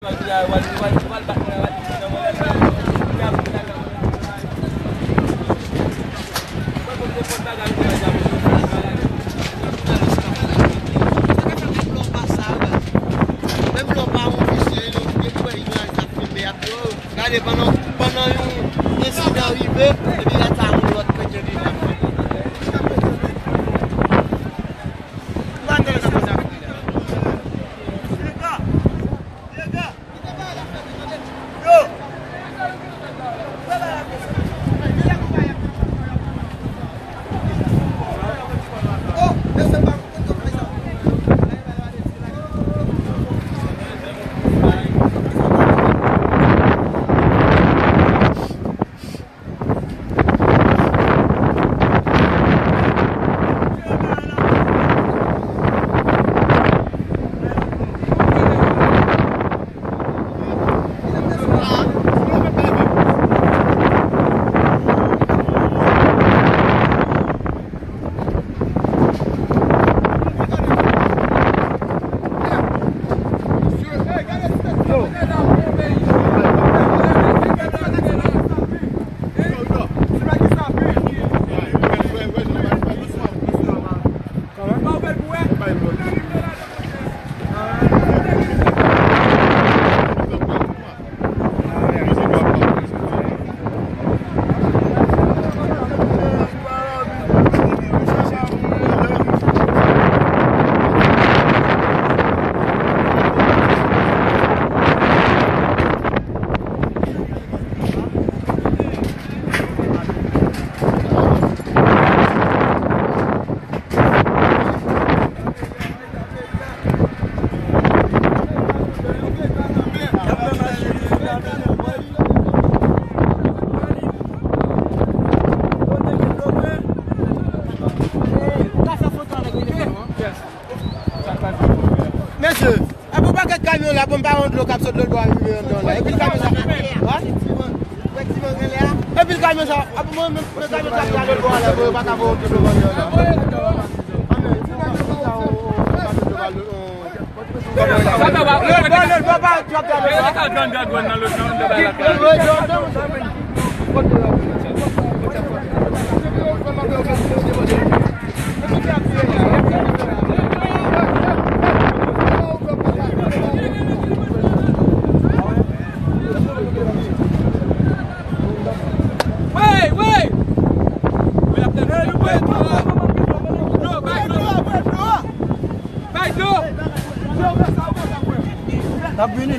Pendant un incident arrivé, et puis là, ça a un autre chrétien qui l'a fait. Monsieur, à peu près quel camion là, pour pas rendre le cap sur le doigt arriver en là. Et puis le camion ça. Effectivement, et puis le camion ça, à peu près le camion ça qui a le doigt là, pour pas qu'avoir le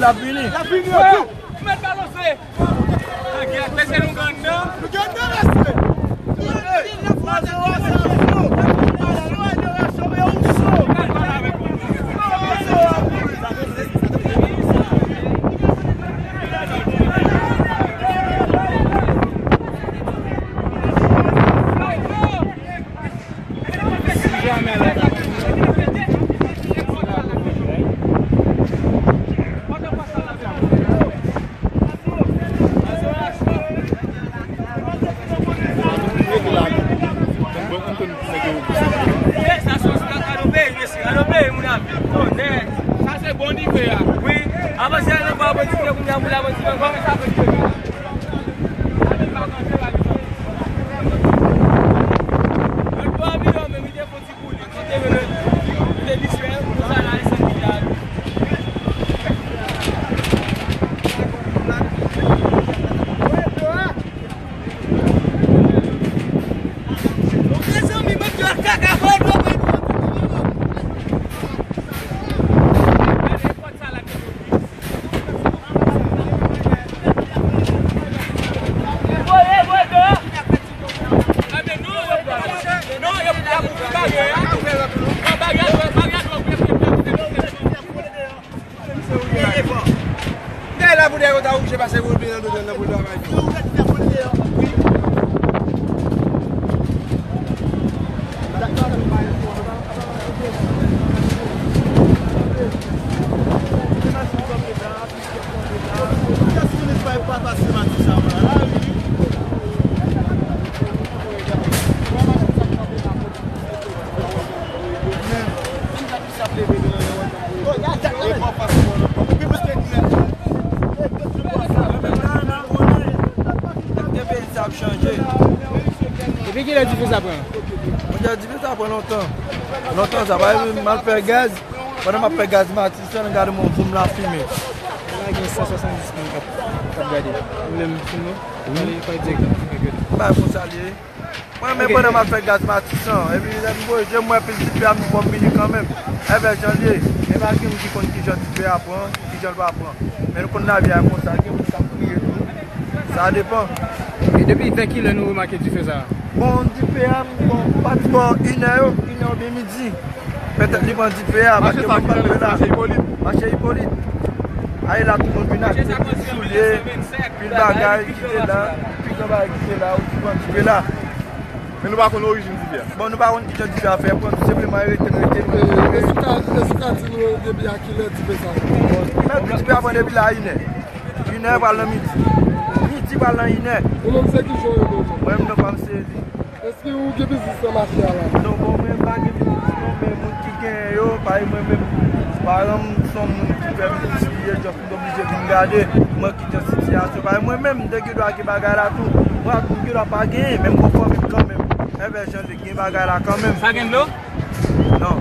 La bini. Mettre balancé. Laissez nous gagner. Nous gagnons. Ça c'est bon niveau. Oui, avant c'est un pas bon niveau pour nous la voiture, on va ça peut. J'ai passé vous bien dans le Depuis qu'il a du feu ça prend? On a dit que ça prend longtemps. Longtemps, ça va mal faire gaz. Pendant que je fais gaz, je regarde mon zoom là filmer. Là, il y a 170 qui regardé. Vous voulez me filmer? Allez, il faut dire. Bah, il faut saluer. Moi, même pendant que je fais gaz, et puis j'aime moins plus de faire mon minute quand même. Eh bien, janvier, il y a quelqu'un qui compte qui j'en peux apprendre, qui j'en peux apprendre. Mais nous, on a bien comme ça, ça dépend. Et depuis 20 kilos, nous remarquons que tu fais ça? Bon, du PM, bon, pratiquement 1 heure de midi. Peut-être qu'il va du PM, marché Hippolyte. Allez là, tout le monde vient à soulier, puis le bagage qui est là, puis le bagage qui est là, ou tu vas du là. Mais nous ne savons pas l'origine du bien. Bon, nous ne savons pas qui est à faire, tout simplement arrêter. Les soukats, nous depuis à qui l'heure tu fais ça? Même tu peux avoir depuis là, 1 heure par le midi. Midi par le 1 heure. Vous ne savez qui joue? Moi, je ne sais pas me saisir. Est-ce que vous avez business dans ma chère là? Non, bon, même pas de business, mais mon qui gagne, par exemple, par exemple, son qui fait business, je suis obligé de regarder, moi qui suis en situation. Par exemple, moi-même, dès que je dois gagner bagarre là tout, moi, je ne dois pas gagner, même mon forme quand même. Eh bien, je gagner bagarre là quand même. Ça gagne l'eau? Non.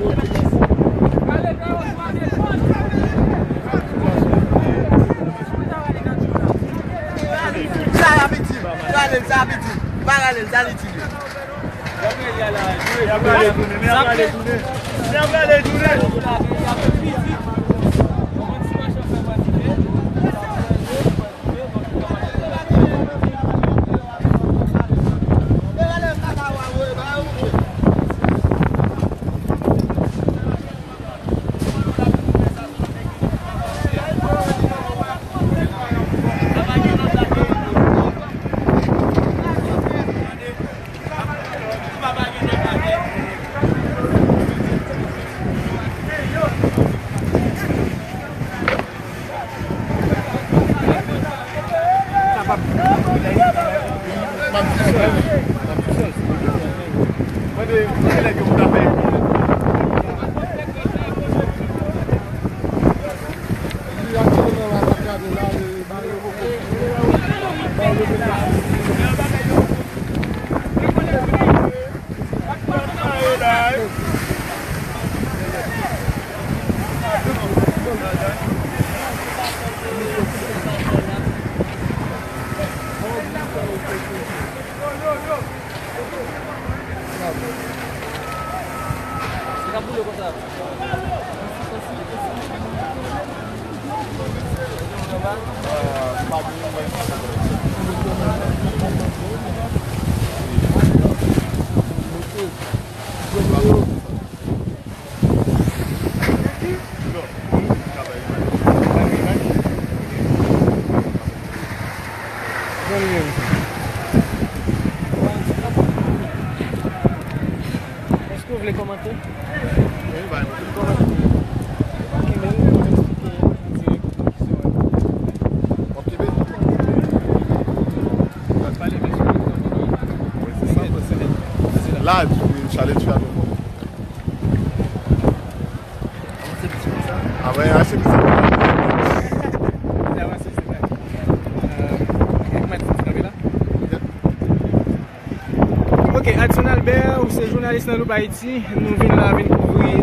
Est-ce que vous voulez commenter? Oui, bah, là, tu chalet, tu as le mot. Ah ouais, c'est bizarre. Ok, Adson Albert, ou c'est journaliste dans le Haïti, nous venons là couvrir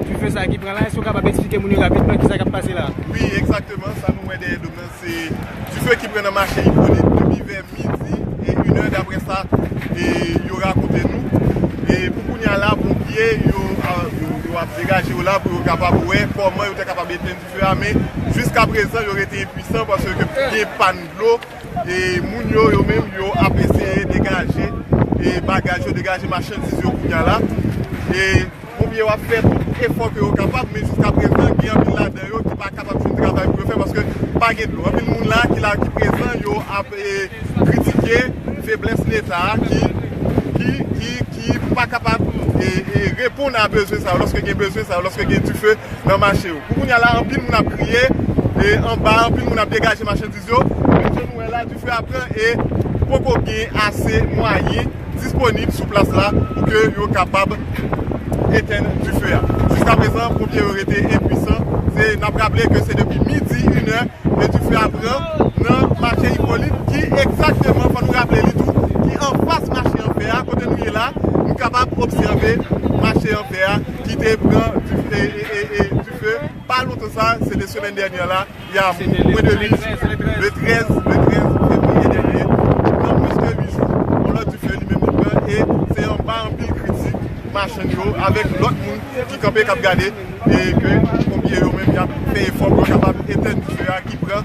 du feu ça qui prend là. Est-ce que vous pouvez expliquer rapidement ce qui s'est passé là? Oui, exactement, ça nous aide demain. C'est du feu qui prend le marché Hippolyte depuis vers midi et 1 heure d'après ça, il y aura côté nous. Et pour qu'on y a là, pompiers, il y a dégagé là pour être capable de voir comment il était capable d'éteindre du feu. Mais jusqu'à présent, il aurait été impuissant parce que il y a panne de l'eau et moun yo même yo a essayé de dégager et bagage dégager marchandises yo pour là. Et pompiers ont fait tout effort que sont capable, mais jusqu'à présent, il y a un là dedans qui n'est pas capable de faire le travail pour faire parce que pas de l'eau. Il y a des gens là qui présent, ils ont critiqué la faiblesse de l'État qui n'est pas capable de répondre à besoin ça lorsque il y a besoin ça, lorsque il y a du feu dans le marché. Pour nous là, en pile, on a prié, et en bas, en pile, on a dégagé marchandises. Nous là du feu après et pour qu'on ait assez moyens disponibles sur place là pour que nous soyons capables d'éteindre du feu. Jusqu'à présent, les pompiers ont été impuissants. Nous avons rappelé que c'est depuis midi, 1 heure, que du feu apprend dans le marché Hippolyte qui exactement, il faut nous rappeler tout, qui en face marché en fer, semaine dernière là, il y a moins de 8 le 13 février dernier, dans plus que 8 jours, on a dû faire lui-même et c'est un bas en pile critique, machin avec l'autre monde qui campait cap garder et que combien eux même qui a fait effort pour capable d'éteindre le feu qui prend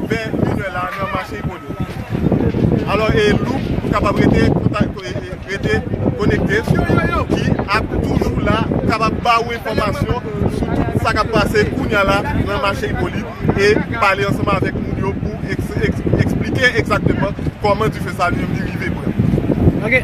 vers une heure là dans le marché hypothétique. Alors et nous capable d'être connecté qui a toujours là capable de avoir information sur tout ça qui a passé là dans le marché Hippolyte et parler ensemble avec nous pour expliquer exactement comment tu fais ça lui dérivé. Ok.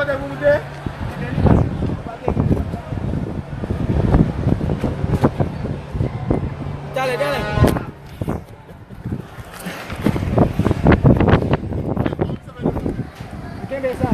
kote pou moute? Dale. Kembe sa.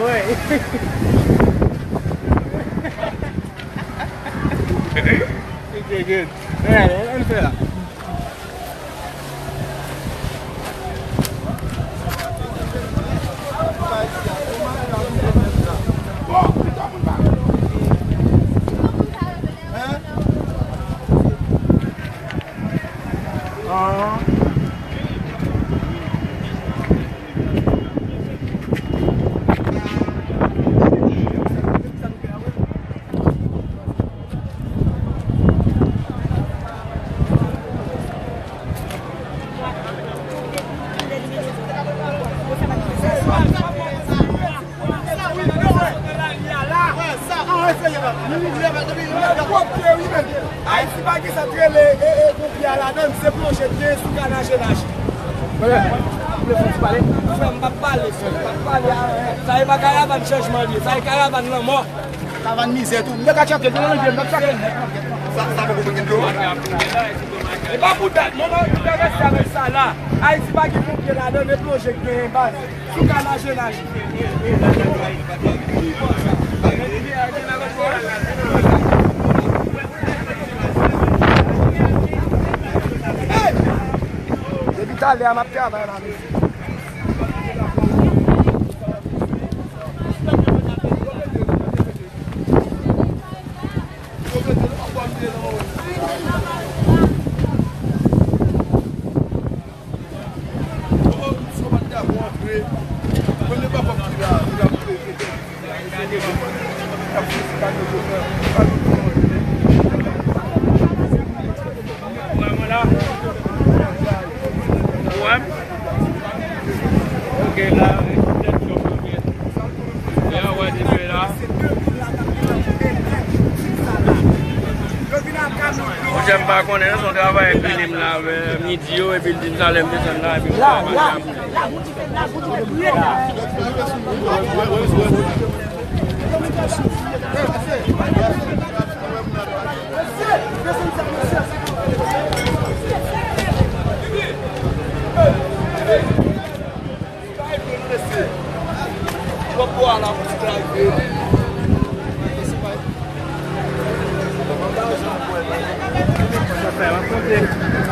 Boy. Okay, good. Alright, ano pala? Haïti pas qui s'entraîne et pour la donne, c'est pour jeter sous canage nage. Voilà. Vous voulez parler? Je ne vais pas parler. Ça n'est pas caravane changement, ça est caravane non mort. Caravane misère tout. Je vais chanter, ça va vous dire. Et pas pour ça, non, vous devez rester avec ça là. Haïti pas qui pour la donne et pour jeter une base sous canage nage. Dale a mapear vai lá. J'aime pas qu'on ait son travail avec Bilim là, midi et puis le Salem descend là.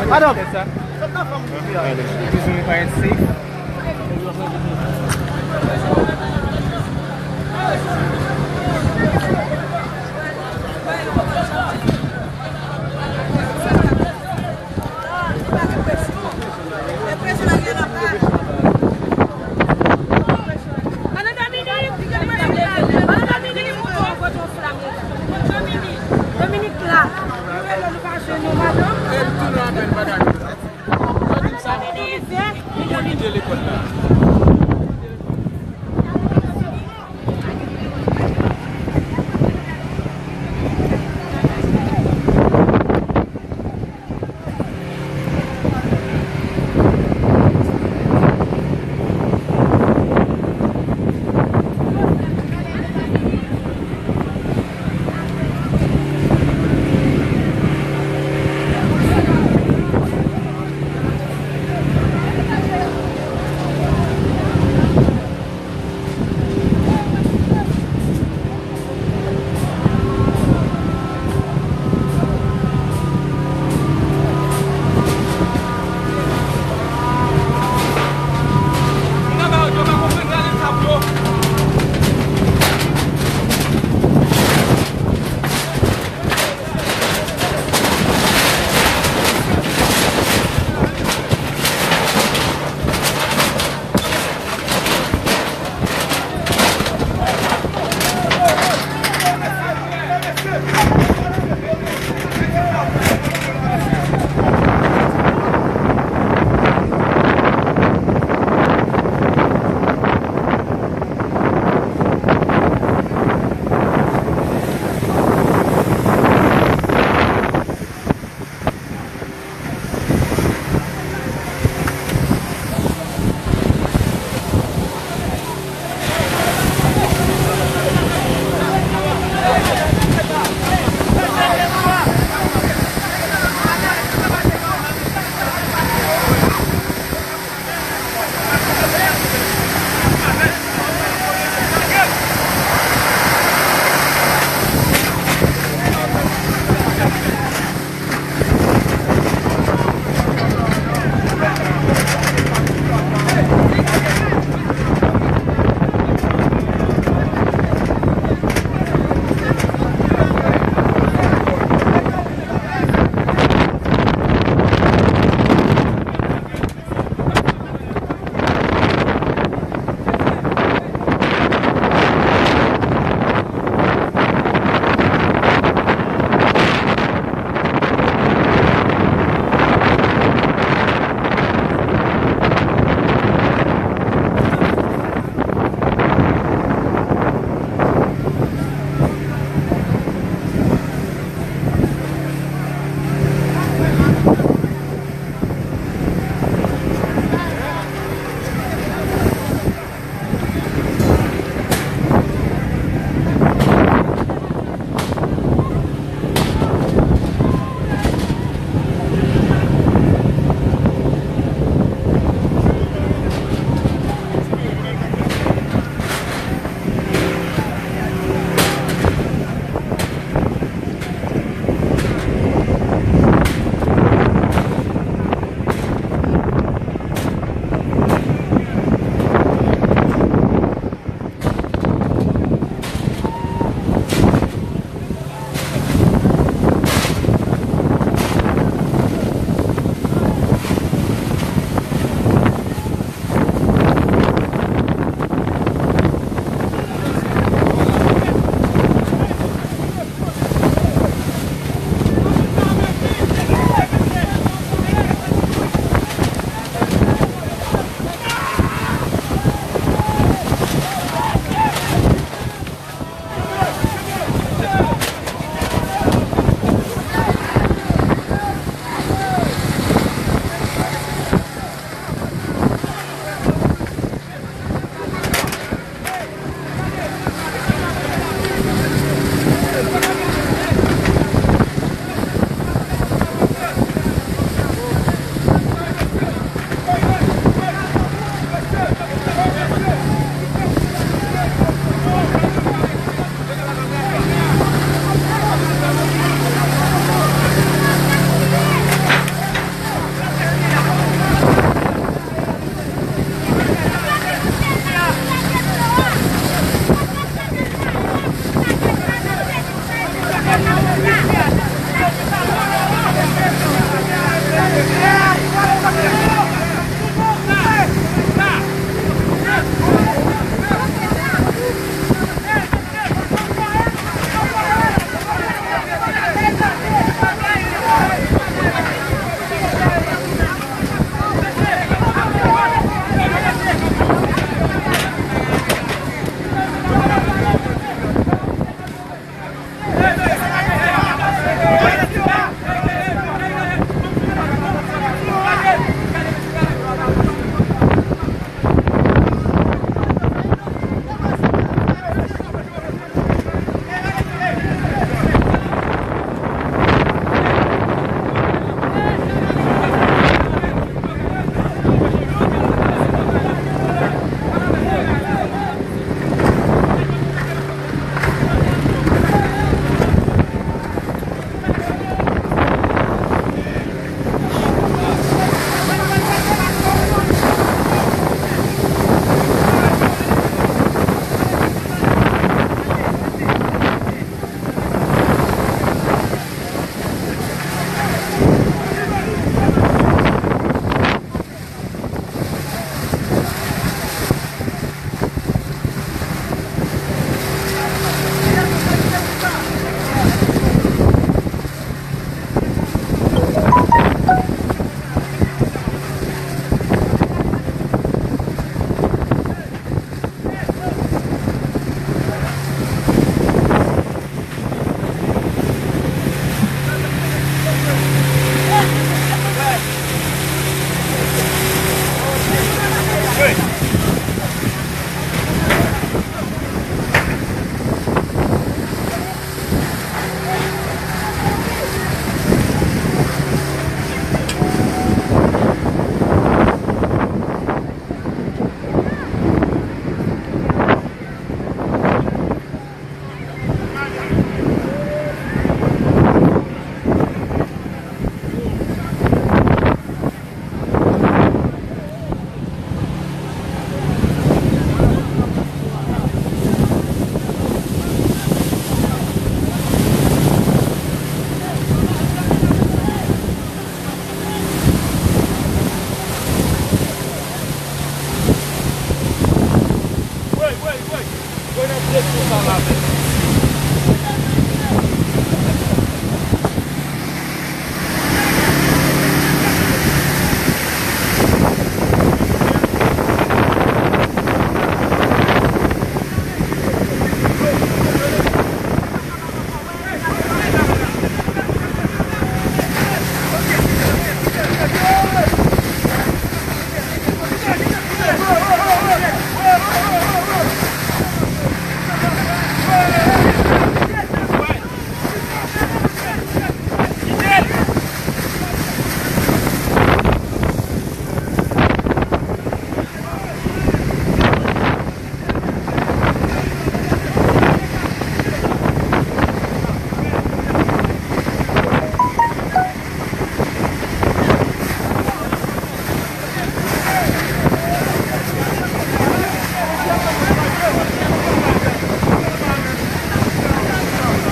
Madam, this is quite safe.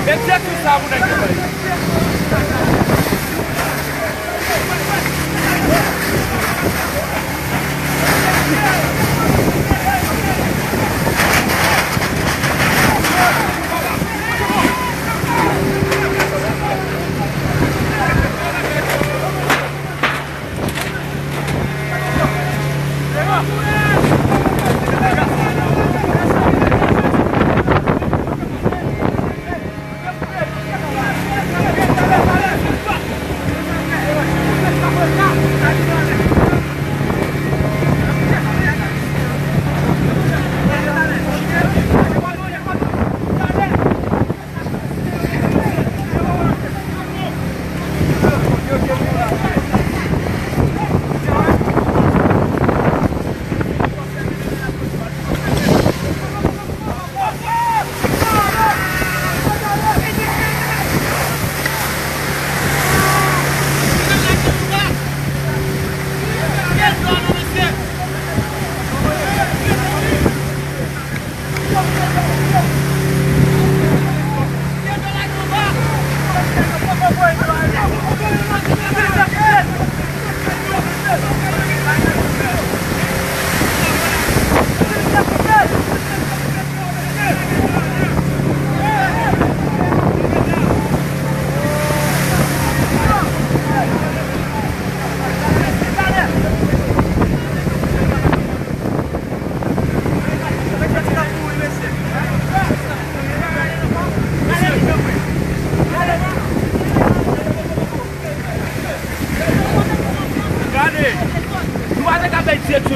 Même si tout ça, vous n'avez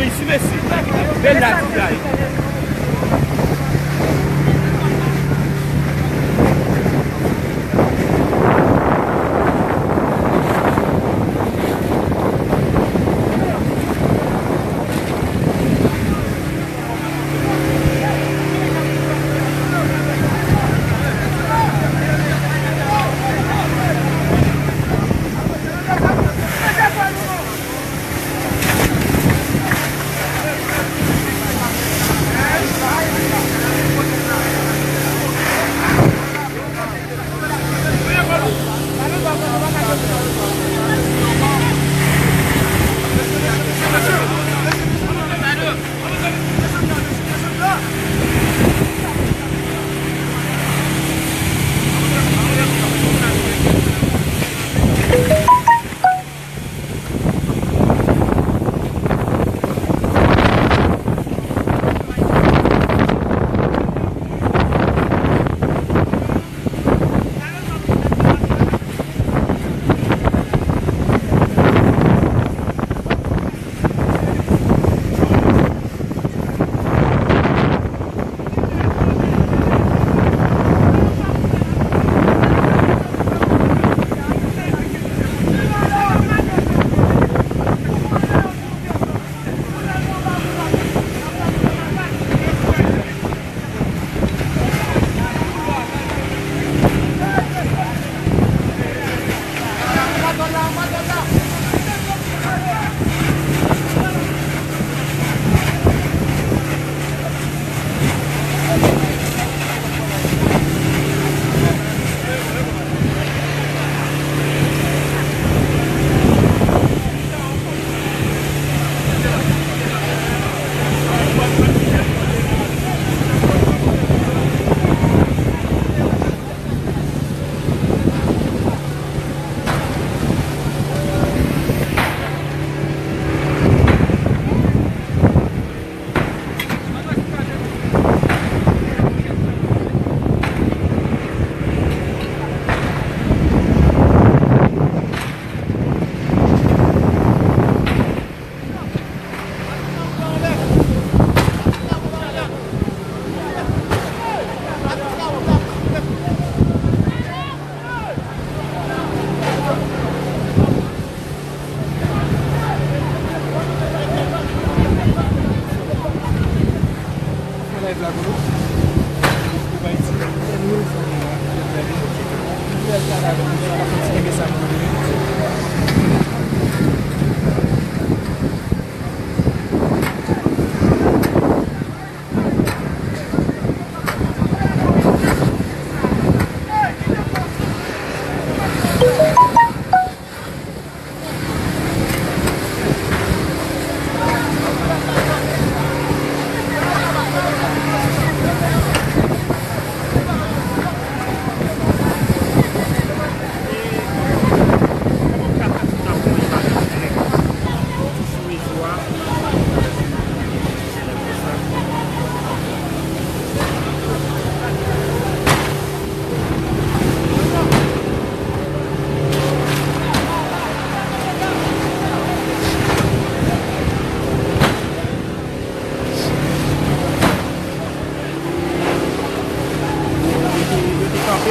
ici, merci. Belle là,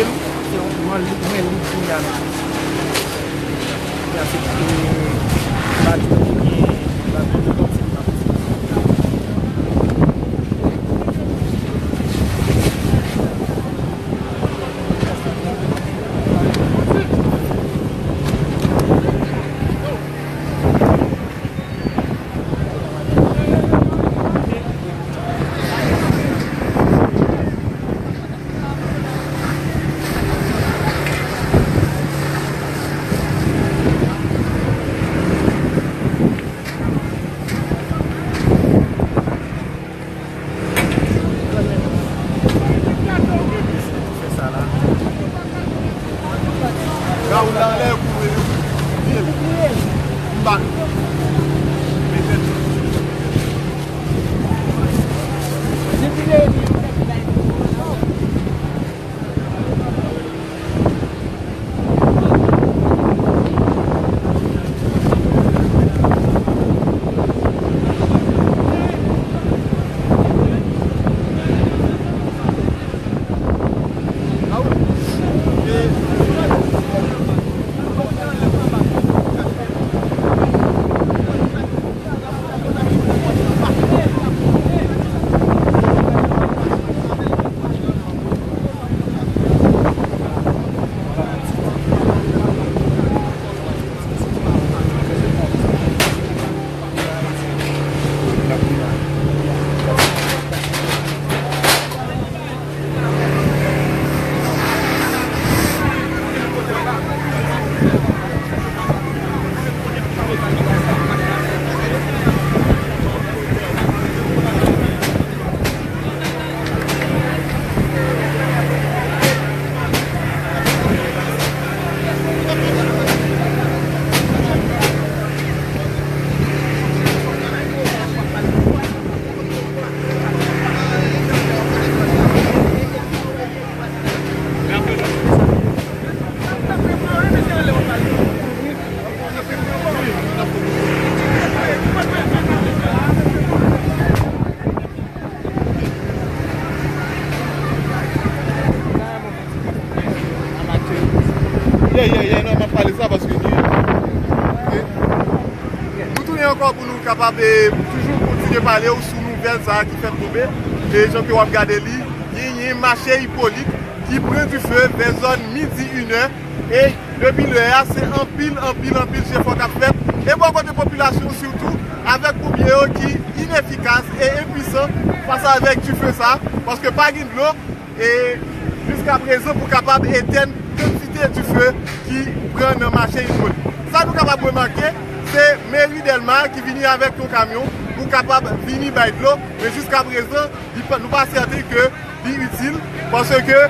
c'est un lit qui y a Non, m'a parlé ça parce que nous tournons encore pour nous capables de toujours continuer à parler sur nouvelles qui fait tomber. Et les gens qui ont regardé il y a un marché Hippolyte qui prend du feu vers zone midi 1h. Et depuis l'heure, c'est un pile chef qu'on a fait. Et beaucoup de population surtout, avec Poubier qui est inefficace et impuissant face avec du feu ça. Parce que pas de l'eau et jusqu'à présent pour capable d'éteindre quantité du feu qui prend dans le marché Hippolyte. Ça nous capable de remarquer, c'est Mairie Delmar qui vient avec ton camion pour capable de venir by de l'eau. Mais jusqu'à présent, nous pas certain que c'est utile parce que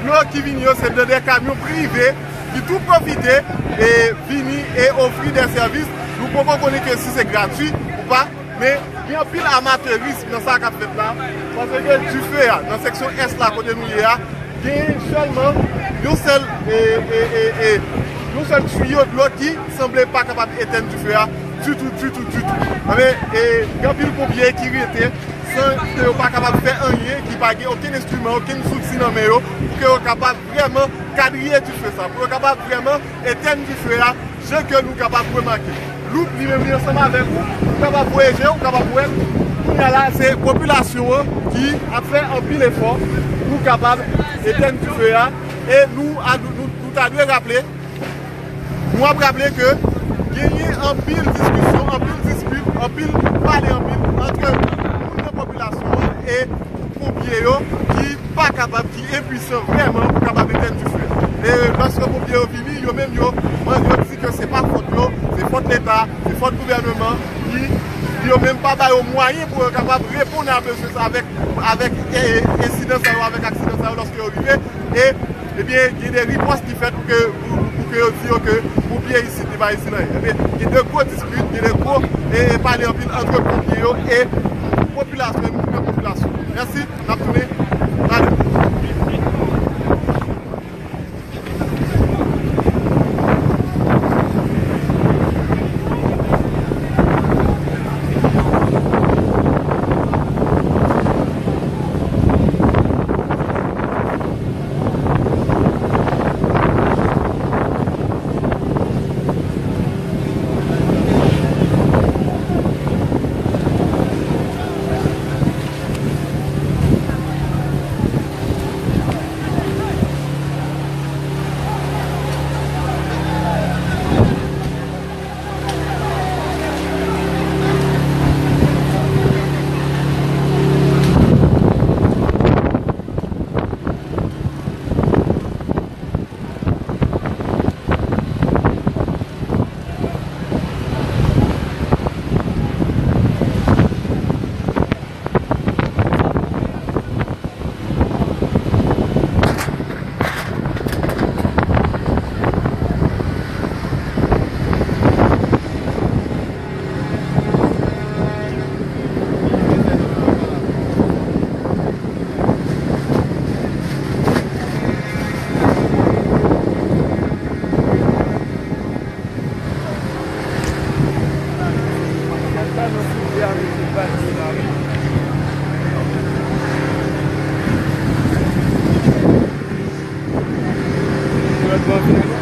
l'eau qui vient, c'est des camions privés qui tout profitent et venir et offrir des services. Nous pouvons connaître que si c'est gratuit ou pas, mais il y a un pile amateurisme dans ça qu'a fait là. Parce que du feu, dans la section Est là, côté nous, il y a seulement un seul tuyau de l'eau qui ne semblait pas capable d'éteindre du feu du tout. Mais il y a pile pompier qui était sans ne pas capable de faire rien, qui n'a aucun instrument, aucun outil dans le pour qu'ils capable vraiment quadriller du feu ça, pour qu'ils capable vraiment éteindre du feu là, ce que nous sommes capables de remarquer. Nous, lui-même, ensemble avec vous, nous sommes capables de voyager, nous sommes capables de voir. Là, c'est la population qui a fait un pile effort pour capable d'éteindre du feu là. Et nous avons rappelé, nous avons rappelé que il y a un pile discussion, un pile dispute, un pile parler entre la population et les pompiers qui sont pas capables, qui sont impuissants vraiment pour capable d'éteindre du feu. Et lorsque les pompiers sont venus, ils disent que ce n'est pas faute de c'est faute de l'État, c'est faute du gouvernement, qui n'ont même pas de moyens pour être capable de répondre à besoin avec incidents, avec accidents lorsqu'ils sont arrivés. Et bien, il y a des réponses qui font que dire que pompiers ici, il va ici. Il y a de gros disputes, il y a de gros parler entre pompiers et population. Merci, on a tourné. bon finalement.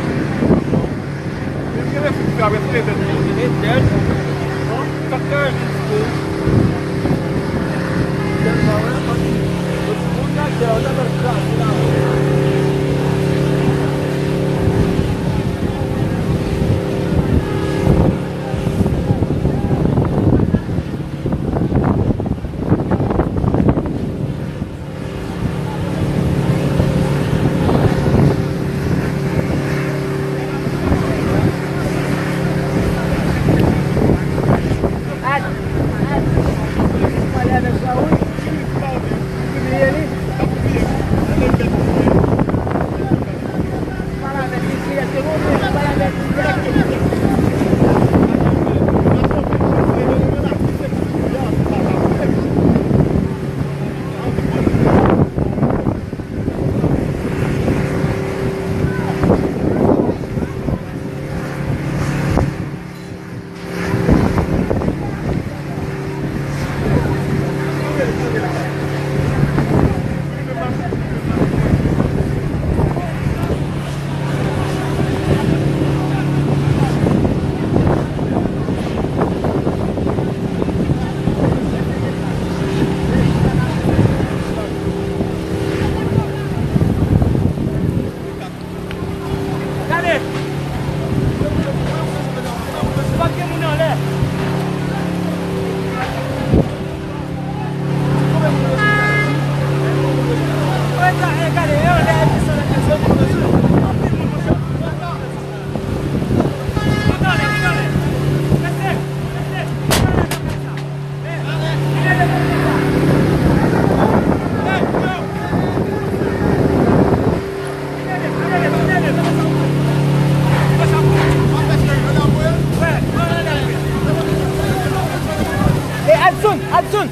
Adson!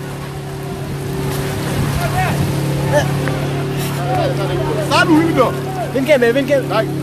Salut, Hugo. Vin kembe. Right.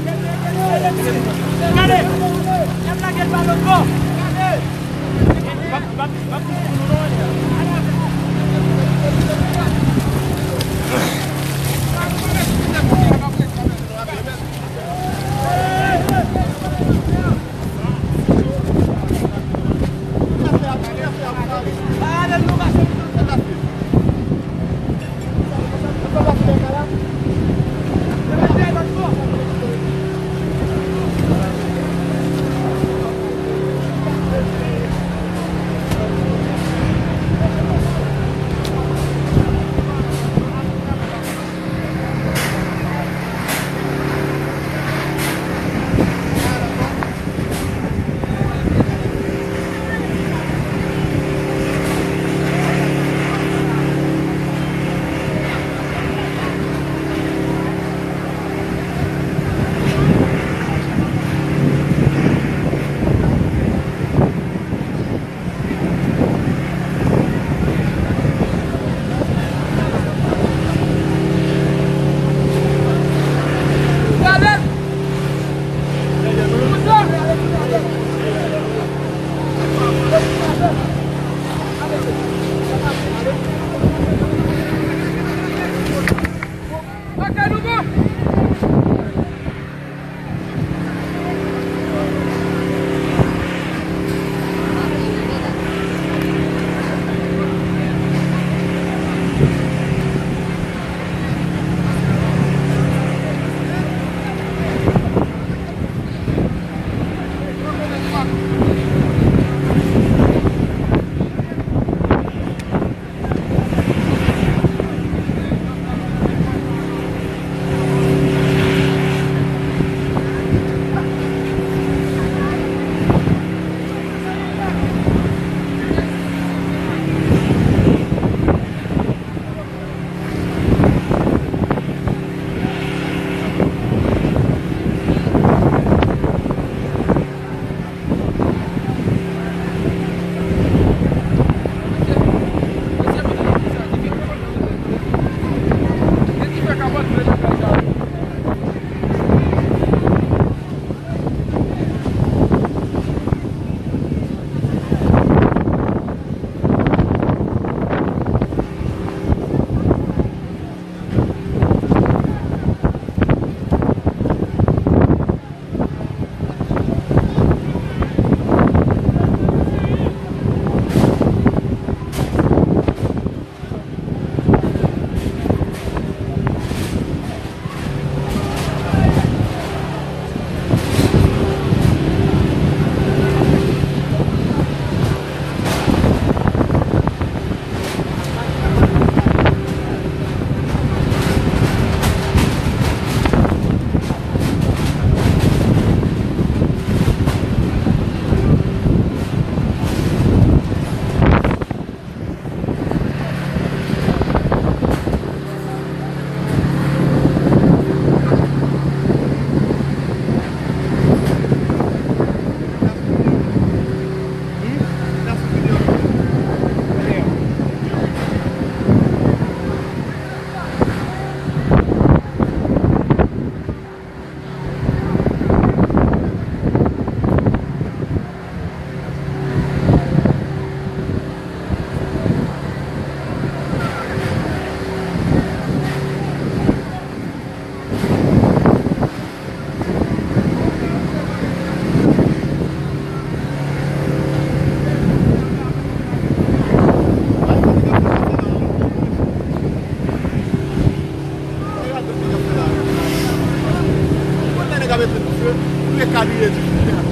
le cadre du faire.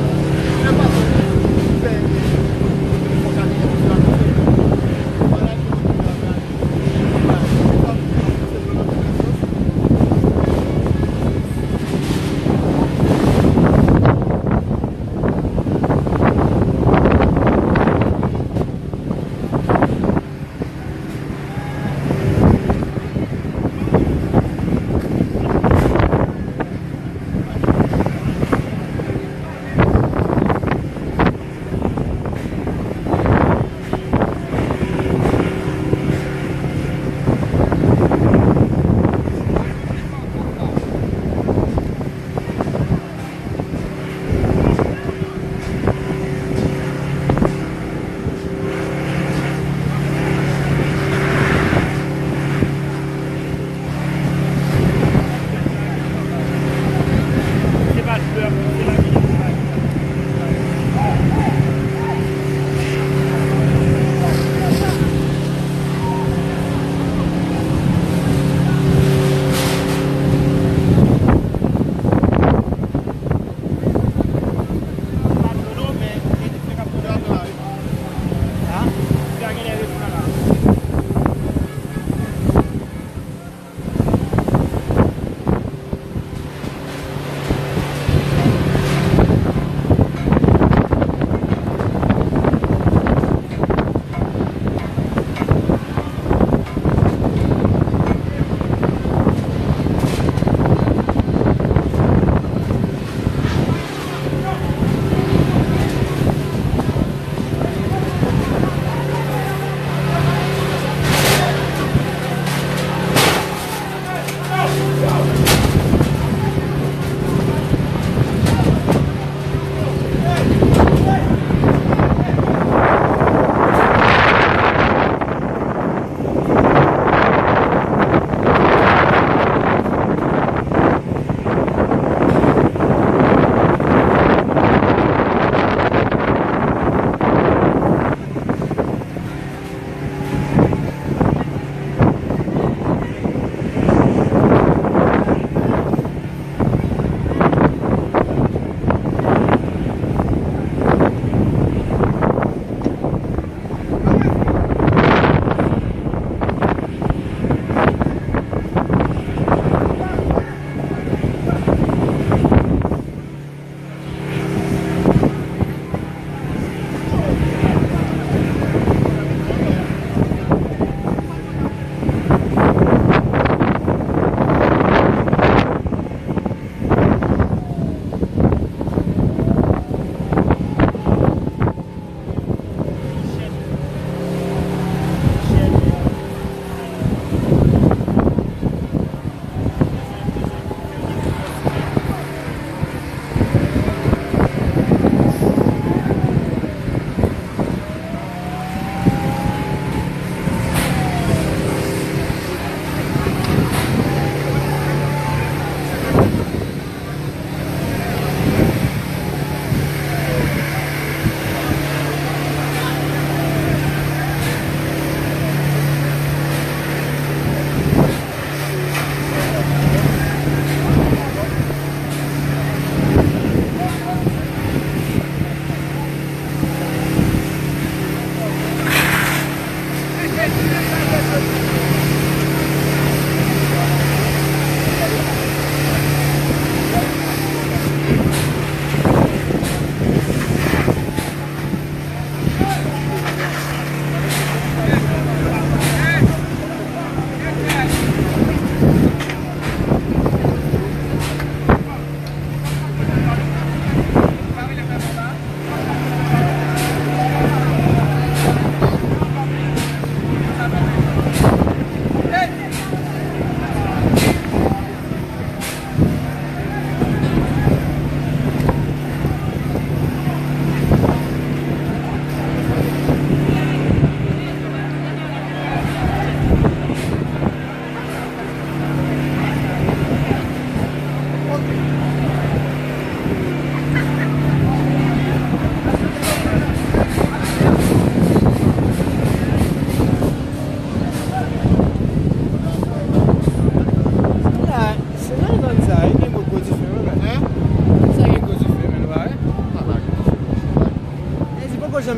C'est pas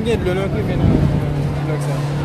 gen dlo nou krive nan blok sa.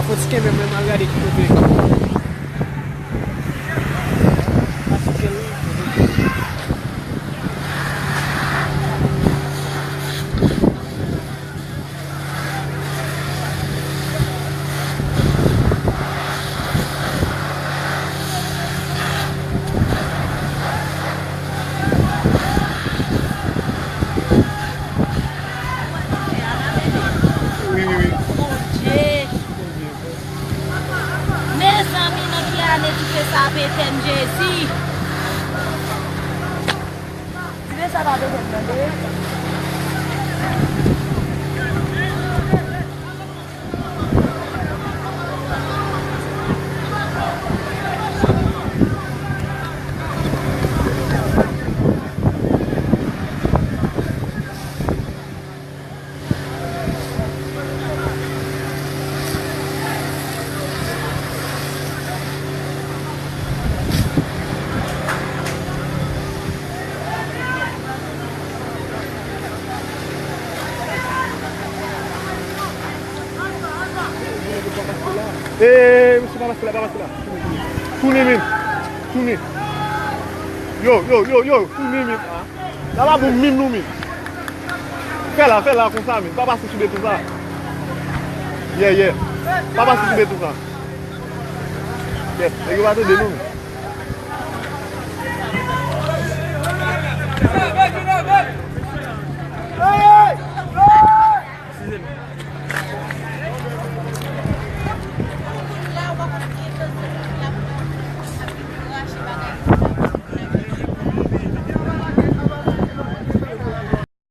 Faut se calmer même regarder qui peut ça va demander. Monsieur, pas passer là. Tournez, tournez. Yo, tournez, là, là, vous mime nous, mime. Fais là, comme ça, mime. Pas passer sur tout ça. Yeah. Pas passer sur tout ça. Yes, et vous va te dénouer.